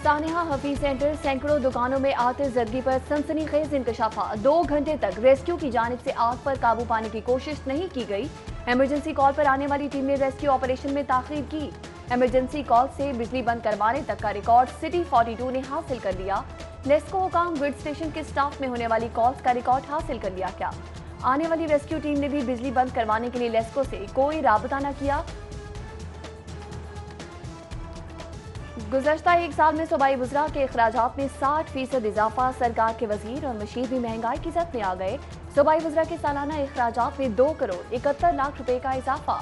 सानिहा Hafeez centre सैकड़ों दुकानों में आतिशज़दगी पर सनसनीखेज इंकशाफा। 2 घंटे तक रेस्क्यू की जानिब से आग पर काबू पाने की कोशिश नहीं की गई। इमरजेंसी कॉल पर आने वाली टीम ने रेस्क्यू ऑपरेशन में ताखीर की। इमरजेंसी कॉल से बिजली बंद करवाने तक का रिकॉर्ड सिटी 42 ने हासिल कर लिया। लेस्को हुकाम ग्रिड स्टेशन के स्टाफ में होने वाली कॉल्स का रिकॉर्ड हासिल कर लिया। क्या आने वाली रेस्क्यू टीम ने भी बिजली बंद करवाने के लिए लेस्को से कोई राबता न किया। गुज़श्ता एक साल में सूबाई वज़रा के अखराजात में 60% इजाफा। सरकार के वजीर और मशीर भी महंगाई की जद में आ गए। सूबाई वज़रा के सालाना अखराजात में 2 करोड़ 71 लाख रुपए का इजाफा।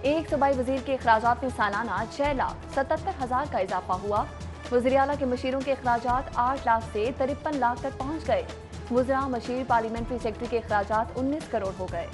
एक सूबाई वजीर के अखराजात में सालाना 6,77,000 का इजाफा हुआ। वज़ीर आला के मशीरों के अखराजात 8 लाख से 53 लाख तक पहुँच गए। वज़रा मशीर पार्लियामेंट्री सेक्रेटरी के अखराजात 19 करोड़ हो गए।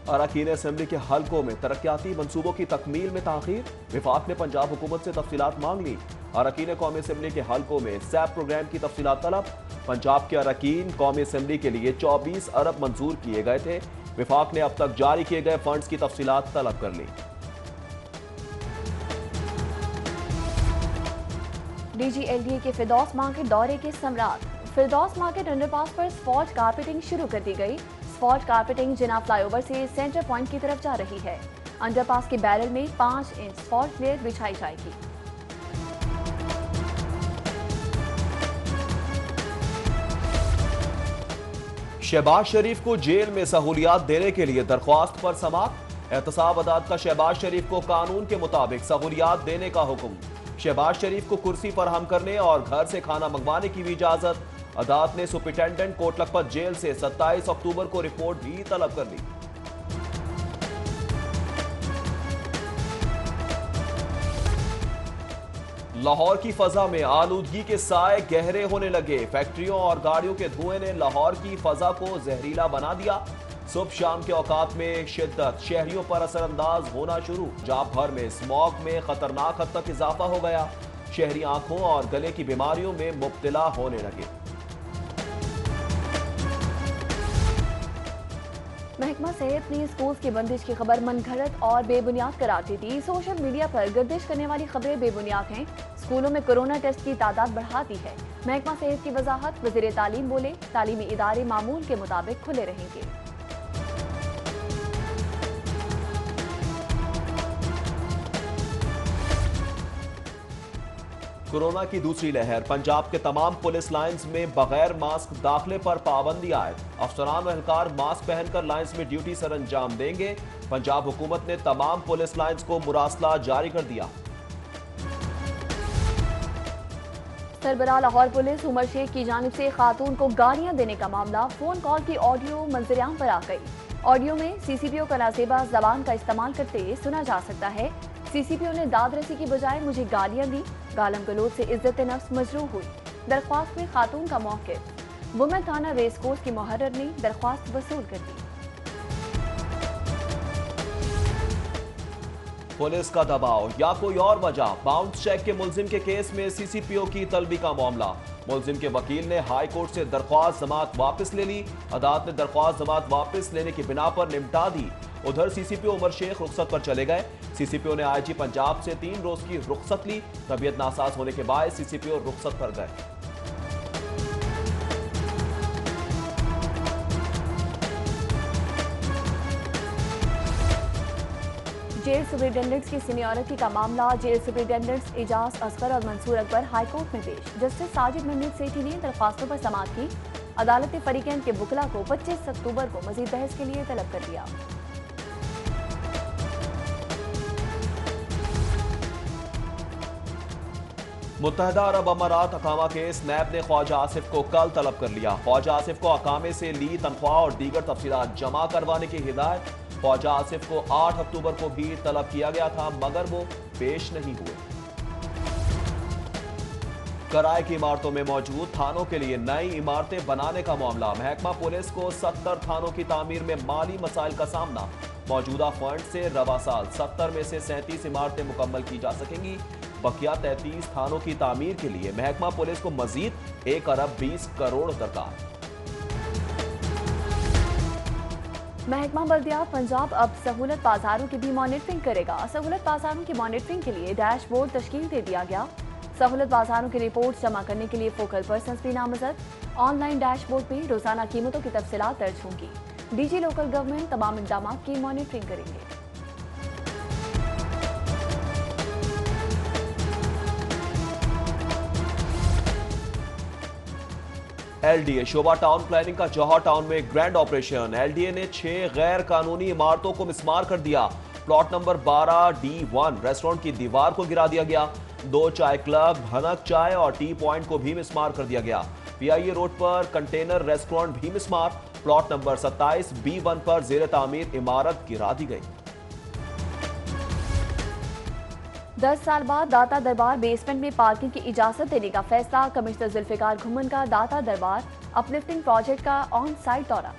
अरकान असेंबली के हलकों में तरक्याती मंसूबों की तकमील में ताखीर। विफाक ने पंजाब हुकूमत से तफसीलात मांग ली। अरकान कौमी असेंबली के हलकों में सैप प्रोग्राम की तफसीलात तलब। पंजाब के अरकान कौमी असेंबली के लिए 24 अरब मंजूर किए गए थे। विफाक ने अब तक जारी किए गए फंड्स की तफसीलात तलब कर ली। DGLDA के फिरदौस मार्केट दौरे के समरात। फिरदौस मार्केट अंडरपास पर स्पॉट कारपेटिंग शुरू कर दी गई। स्पॉट कारपेटिंग जिना फ्लाईओवर से सेंटर पॉइंट की तरफ जा रही है। अंडरपास के बैरल में 5 इंच स्पॉट लेयर बिछाई जाएगी। शहबाज शरीफ को जेल में सहूलियात देने के लिए दरख्वास्त पर समाअत। एहतसाब अदालत का शहबाज शरीफ को कानून के मुताबिक सहूलियात देने का हुक्म। शहबाज शरीफ को कुर्सी फराहम करने और घर से खाना मंगवाने की भी इजाजत। अदालत ने सुपरिटेंडेंट कोट लखपत जेल से 27 अक्टूबर को रिपोर्ट भी तलब कर ली। लाहौर की फजा में आलूदगी के साए गहरे होने लगे। फैक्ट्रियों और गाड़ियों के धुएं ने लाहौर की फजा को जहरीला बना दिया। सुबह शाम के औकात में शिद्दत शहरियों पर असरअंदाज होना शुरू। पंजाब भर में स्मॉग में खतरनाक हद तक इजाफा हो गया। शहरी आंखों और गले की बीमारियों में मुब्तला होने लगे। महकमा सेहत ने स्कूल की बंदिश की खबर मनगढ़ंत और बेबुनियाद करार दी थी। सोशल मीडिया पर गर्दिश करने वाली खबरें बेबुनियाद हैं। स्कूलों में कोरोना टेस्ट की तादाद बढ़ा दी है। महकमा सेहत की वजाहत। वज़ीर तालीम बोले, तालीमी इदारे मामूल के मुताबिक खुले रहेंगे। कोरोना की दूसरी लहर। पंजाब के तमाम पुलिस लाइंस में बगैर मास्क दाखिले पर पाबंदी आयद। अफसरान व एहलकार मास्क पहनकर लाइंस में ड्यूटी सर अंजाम देंगे। पंजाब हुकूमत ने तमाम पुलिस लाइंस को मुरासला जारी कर दिया। सरबराह लाहौर पुलिस उमर शेख की जानिब से खातून को गालियां देने का मामला। फोन कॉल की ऑडियो मंजरेआम पर आ गई। ऑडियो में सीसीपीओ का नाजेबा जबान का इस्तेमाल करते सुना जा सकता है। सीसीपीओ ने दाद रसी की बजाय मुझे गालियां दी। गालम गलोच से इज्जत नफ्स मजरूह हुई। दरख्वास्त में खातून का मौक़िफ़। वुमेन थाना रेस कोर्स की मुहर्रर ने दरख्वास्त वसूल कर दी। पुलिस का दबाव या कोई और वजह। बाउंस चेक के मुलजिम के केस में सीसीपीओ की तलबी का मामला। मुलजिम के वकील ने हाई कोर्ट से दरख्वास्त जमात वापस ले ली। अदालत ने दरख्वास्त जमात वापस लेने की बिना पर निपटा दी। उधर सीसीपीओ उमर शेख रुखसत पर चले गए। सीसीपीओ ने आईजी पंजाब से 3 रोज की रुखसत ली। तबीयत नासाज होने के बाद सीसीपीओ रुखसत पर गए। जेल सुपरिटेंडेंट्स की सीनियरिटी का मामला। जेल सुपरिटेंडेंट्स एजाज असगर और मंसूर अकबर हाईकोर्ट में पेश। जस्टिस साजिद महमूद सेठी ने दरख्वास्तों पर समाअत की। अदालत ने फरीकैन के बुकला को 25 अक्टूबर को मजीद बहस के लिए तलब कर दिया। मुत्तहदा अरब अमारात अकामा केस। नैब ने ख्वाजा आसिफ को कल तलब कर लिया। ख्वाजा आसिफ को अकामे से ली तनख्वाह और दीगर तफसीलात जमा करवाने की हिदायत। ख्वाजा आसिफ को 8 अक्टूबर को भी तलब किया गया था मगर वो पेश नहीं हुए। किराए की इमारतों में मौजूद थानों के लिए नई इमारतें बनाने का मामला। महकमा पुलिस को 70 थानों की तामीर में माली मसाइल का सामना। मौजूदा फंड से रवा साल 70 में से 37 इमारतें मुकम्मल की जा सकेंगी। बकिया 33 थानों की तामीर के लिए महकमा पुलिस को मजीद 1 अरब 20 करोड़ दरकार। महकमा बल्दियात पंजाब अब सहूलत बाजारों की भी मॉनिटरिंग करेगा। सहूलत बाजारों की मॉनिटरिंग के लिए डैशबोर्ड तश्कील दे दिया गया। सहूलत बाजारों की रिपोर्ट जमा करने के लिए फोकल पर्सन्स भी नामजद। ऑनलाइन डैशबोर्ड में रोजाना कीमतों की तफसीलात दर्ज होंगी। डीजी लोकल गवर्नमेंट तमाम इक़दाम की मॉनिटरिंग करेंगे। एलडीए शोभा टाउन प्लानिंग का जौहर टाउन में ग्रैंड ऑपरेशन। एलडीए ने 6 गैर कानूनी इमारतों को मिसमार कर दिया। प्लॉट नंबर 12D1 रेस्टोरेंट की दीवार को गिरा दिया गया। 2 चाय क्लब, भनक चाय और टी पॉइंट को भी मिसमार कर दिया गया। पीआईए रोड पर कंटेनर रेस्टोरेंट भी मिसमार। प्लॉट नंबर 27B1 पर जेर तामीर इमारत गिरा दी गई। 10 साल बाद दाता दरबार बेसमेंट में पार्किंग की इजाजत देने का फैसला। कमिश्नर जुल्फिकार घुमन का दाता दरबार अपलिफ्टिंग प्रोजेक्ट का ऑन साइट दौरा।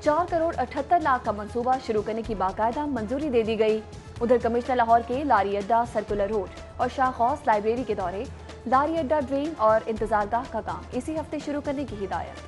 4 करोड़ 78 लाख का मंसूबा शुरू करने की बाकायदा मंजूरी दे दी गई। उधर कमिश्नर लाहौर के लारी अड्डा, सर्कुलर रोड और शाहौस लाइब्रेरी के दौरे। लारी अड्डा ड्रेन और इंतजारगाह का काम इसी हफ्ते शुरू करने की हिदायत।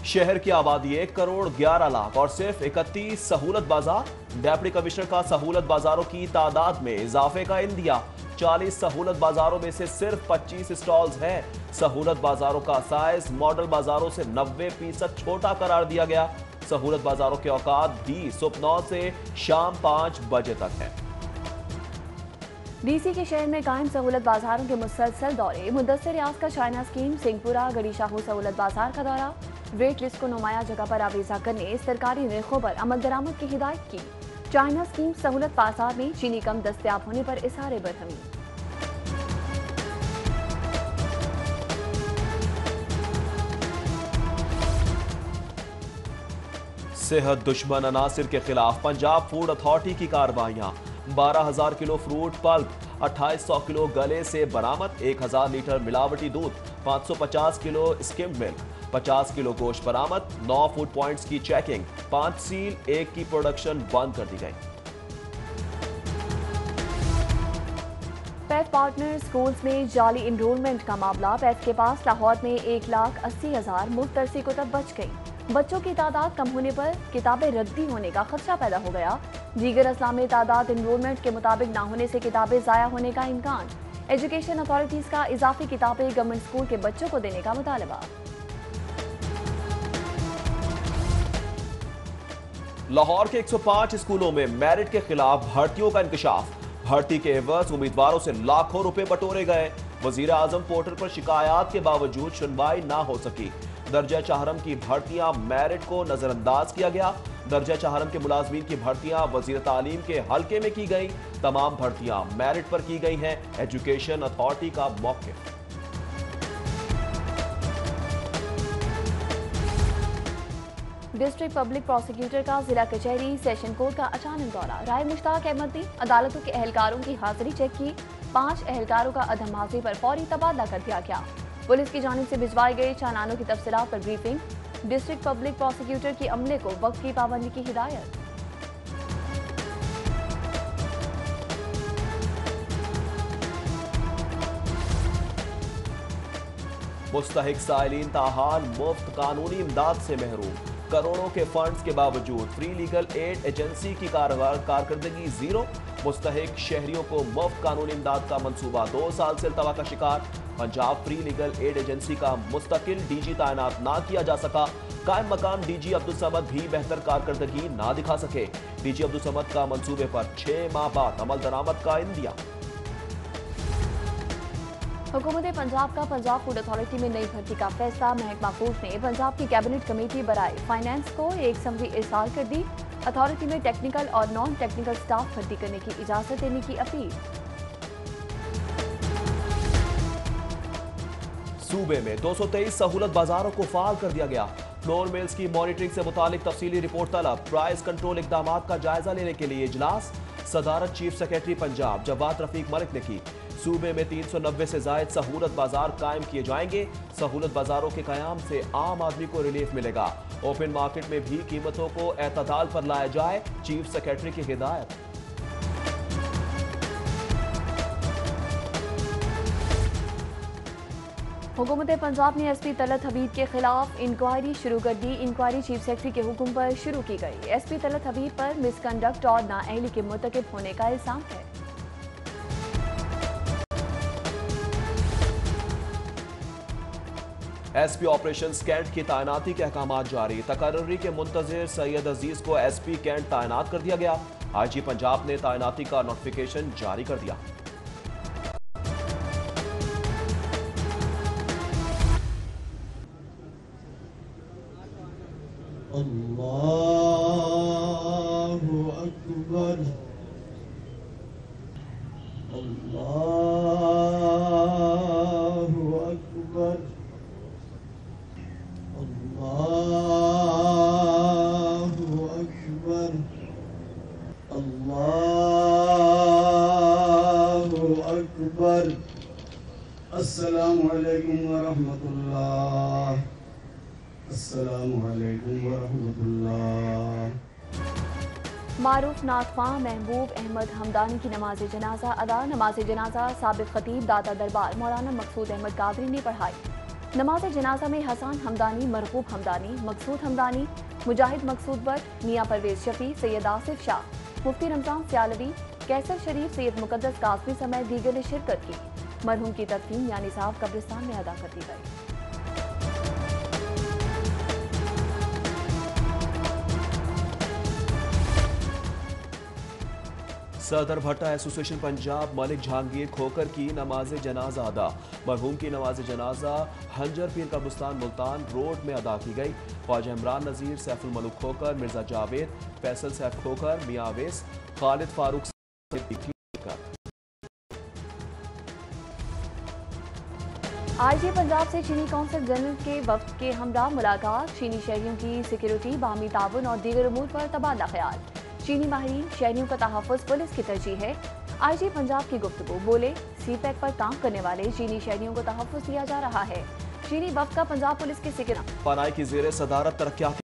शहर की आबादी 1 करोड़ 11 लाख और सिर्फ 31 सहूलत बाजार। डेप्टी कमिश्नर का सहूलत बाजारों की तादाद में इजाफे का इंदिया। 40 सहूलत बाजारों में से सिर्फ 25 स्टॉल्स हैं। सहूलत बाजारों का साइज मॉडल बाजारों से 90% छोटा करार दिया गया। सहूलत बाजारों के औकात भी सुबह 9 से शाम 5 बजे तक है। डीसी के शहर में कायम सहूलत बाजारों के मुसलसल दौरे। मुदस्सिर रियाज का चाइना स्कीम, सिंहपुरा गड़ी शाहू सहूलत बाजार का दौरा। रेट लिस्ट को नुमाया जगह पर आवेजा करने, सरकारी निर्खों पर अमल दरामद की हिदायत की। चाइना स्कीम सहूलत बाजार में चीनी कम दस्तयाब होने पर इजहार बरहमी। सेहत दुश्मन अनासिर के खिलाफ पंजाब फूड अथॉरिटी की कार्रवाइयां। 12,000 किलो फ्रूट पल्प, 2800 किलो गले से बरामद, 1000 लीटर मिलावटी दूध, 550 किलो स्किम्ड मिल्क, 50 किलो गोश्त बरामद। 9 फूड पॉइंट्स की चेकिंग, 5 सील, 1 की प्रोडक्शन बंद कर दी गई। पैथ पार्टनर स्कूल्स में जाली इनरोलमेंट का मामला। पैथ के पास लाहौर में 1,80,000 मुफ्त दरसी कुतब बच गई। बच्चों की तादाद कम होने पर किताबें रद्दी होने का खदशा पैदा हो गया। दीगर अजला में तादाद इनरोलमेंट के मुताबिक न होने से किताबें जाया होने का इम्कान। एजुकेशन अथॉरिटीज का इजाफी किताबें गवर्नमेंट स्कूल के बच्चों को देने का मुतालबा। लाहौर के 105 स्कूलों में मेरिट के खिलाफ भर्तियों का इंकशाफ। भर्ती के एवज उम्मीदवारों से लाखों रुपए बटोरे गए। वजीर आजम पोर्टल पर शिकायत के बावजूद सुनवाई ना हो सकी। दर्जा चाहरम की भर्तियां मेरिट को नजरअंदाज किया गया। दर्जा चाहरम के मुलाजमीन की भर्तियां वजीर तालीम के हल्के में की गई। तमाम भर्तियां मेरिट पर की गई हैं। एजुकेशन अथॉरिटी का मौक़िफ़। डिस्ट्रिक्ट पब्लिक प्रोसिक्यूटर का जिला कचहरी सेशन कोर्ट का अचानक दौरा। राय मुश्ताक अहमद ने अदालतों के एहलकारों की हाजिरी चेक की। 5 एहलकारों का अदम हाजिरी पर फौरी तबादला कर दिया गया। पुलिस की जानिब से भिजवाई गई चालानों की तफसीलात पर ब्रीफिंग। डिस्ट्रिक्ट पब्लिक प्रोसिक्यूटर की अमले को वक्त की पाबंदी की हिदायत। मुस्तहिक साइलिन ताहाल मुफ्त कानूनी इमदाद से महरूम। करोड़ों के फंड्स के बावजूद फ्री लीगल एड एजेंसी की कारकर्दगी जीरो। मुस्तहिक शहरियों को मुफ्त कानूनी इमदाद का मंसूबा 2 साल से अल्तवा का शिकार। Punjab free legal ad agency का मुस्तकिल डीजी तैनात ना किया जा सका। कायम मकाम डीजी अब्दुल समद भी बेहतर कारकर्दगी ना दिखा सके। डीजी अब्दुल समद का मंसूबे पर 6 माह बाद अमल दरामद का इंदिया। हुकूमत पंजाब का पंजाब फूड अथॉरिटी में नई भर्ती का फैसला। महकमा फूड ने पंजाब की कैबिनेट कमेटी बराए फाइनेंस को एक समरी इरसाल कर दी। अथॉरिटी में टेक्निकल और नॉन टेक्निकल स्टाफ भर्ती करने की इजाजत देने की अपील। सूबे में 223 सहूलत बाजारों को फाल कर दिया गया। फ्लोर मिल्स की मॉनिटरिंग से मुतालिक तफसीली रिपोर्ट तलब। प्राइस कंट्रोल इकदाम का जायजा लेने के लिए इजलास। सदारत चीफ सेक्रेटरी पंजाब जवाद रफीक मलिक ने की। सूबे में 390 से जायद सहूलत बाजार कायम किए जाएंगे। सहूलत बाजारों के कयाम से आम आदमी को रिलीफ मिलेगा। ओपन मार्केट में भी कीमतों को एतदाल पर लाया जाए, चीफ सेक्रेटरी की हिदायत। हुकूमत पंजाब ने एसपी तलत हबीब के खिलाफ इंक्वायरी शुरू कर दी। इंक्वायरी चीफ सेक्रेटरी के हुक्म पर शुरू की गई। एसपी तलत हबीब पर मिसकंडक्ट और नाअहली के मुर्तकिब होने का इल्जाम है। एसपी ऑपरेशन कैंट की तैनाती के अहकाम जारी। तकर्री के मुंतजिर सैयद अजीज को एसपी कैंट तैनात कर दिया गया। आईजी पंजाब ने तैनाती का नोटिफिकेशन जारी कर दिया। अल्लाहु अकबर, अल्लाहु अकबर, अल्लाहु अकबर, अल्लाहु अकबर। अस्सलामु अलैकुम व रहमतुल्लाह। अस्सलामु अलैकुम व रहमतुल्लाह। मारूफ नातवा महबूब अहमद हमदानी की नमाज जनाजा अदा। नमाज जनाजा साबिक खतीब दाता दरबार मौलाना मकसूद अहमद कादरी ने पढ़ाई। नमाज जनाजा में हसन हमदानी, मरहूब हमदानी, मकसूद हमदानी, मुजाहिद मकसूद बट, मियाँ परवेज शफी, सैयद आसिफ शाह, मुफ्ती रमजान सियालवी, कैसर शरीफ, सैयद मुकद्दस कासमी समेत दीगर ने शिरकत की। मरहूम की तदफीन यानी साहब कब्रिस्तान में अदा कर दी गई। सदर भट्टा एसोसिएशन पंजाब मलिक जहांगीर खोकर की नमाज जनाजा अदा। मरहूम की नमाज जनाजा हंजर पीर कब्रिस्तान मुल्तान रोड में अदा की गई। ख्वाजा इमरान नज़ीर, सैफुल मलूक खोकर, मिर्जा जावेद, फैसल सैफ खोकर, मियाँ अवेस, खालिद फारूक। आईजी पंजाब से चीनी कौंसल जनरल के वफ्द के हमरा मुलाकात। चीनी शहरियों की सिक्योरिटी, बाहमी ताउन और दीगर उमूर पर तबादला ख्याल। चीनी माहिरीन शहरियों का तहफ़्फ़ुज़ पुलिस की तरजीह है। आईजी पंजाब की गुफ्तगू। बोले सीपैक पर काम करने वाले चीनी शहरियों को तहफ़्फ़ुज़ दिया जा रहा है। चीनी वफ्द का पंजाब पुलिस के सिक्योरिटी पनाई की ज़ेरे सदारत तरक्याती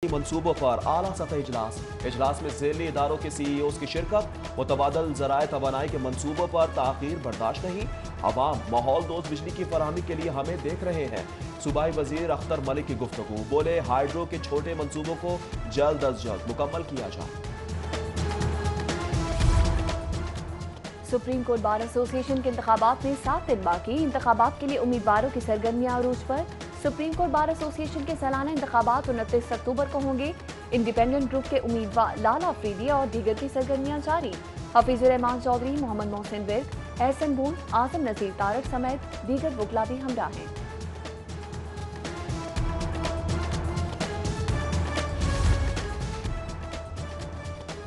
मंसूबों पर आला सतह इजलास में ज़ेली इदारों के सीईओज़ की शिरकत। मुतबादल ज़राए तवानाई के मंसूबों पर ताख़ीर बर्दाश्त नहीं। अवाम माहौल दोस्त बिजली की फराहमी के लिए हमें देख रहे हैं। सूबाई वजीर अख्तर मलिक की गुफ्तगू। बोले हाइड्रो के छोटे मंसूबों को जल्द अज जल्द मुकम्मल किया जाए। सुप्रीम कोर्ट बार एसोसिएशन के इंतखाबात में 7 दिन बाकी। इंतखाबात के लिए उम्मीदवारों की सरगर्मियां अरूज पर। सुप्रीम कोर्ट बार एसोसिएशन के सालाना इंतखाबात 29 अक्टूबर को होंगे। इंडिपेंडेंट ग्रुप के उम्मीदवार लाला अफरीदी और दीगर की सरगर्मियां जारी। हफीजुर रहमान चौधरी, मोहम्मद मोहसिन विर्क, एहसन बून, आजम नजीर तारक समेत दीगर वकला भी हमरा हैं।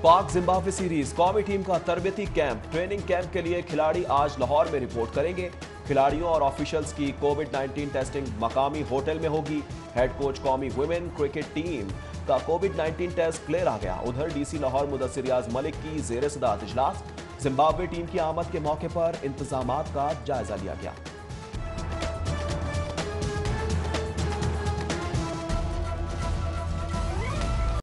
पाक जिम्बाब्वे सीरीज कौमी टीम का तरबियती कैंप। ट्रेनिंग कैंप के लिए खिलाड़ी आज लाहौर में रिपोर्ट करेंगे। खिलाड़ियों और ऑफिशियल्स की कोविड-19 टेस्टिंग मकामी होटल में होगी। हेड कोच कौमी वुमेन क्रिकेट टीम का कोविड-19 टेस्ट क्लियर आ गया। उधर डीसी लाहौर मुदस्सिर रियाज मलिक की जेर सदारत इजलास। जिम्बाब्वे टीम की आमद के मौके पर इंतजामात का जायजा लिया गया।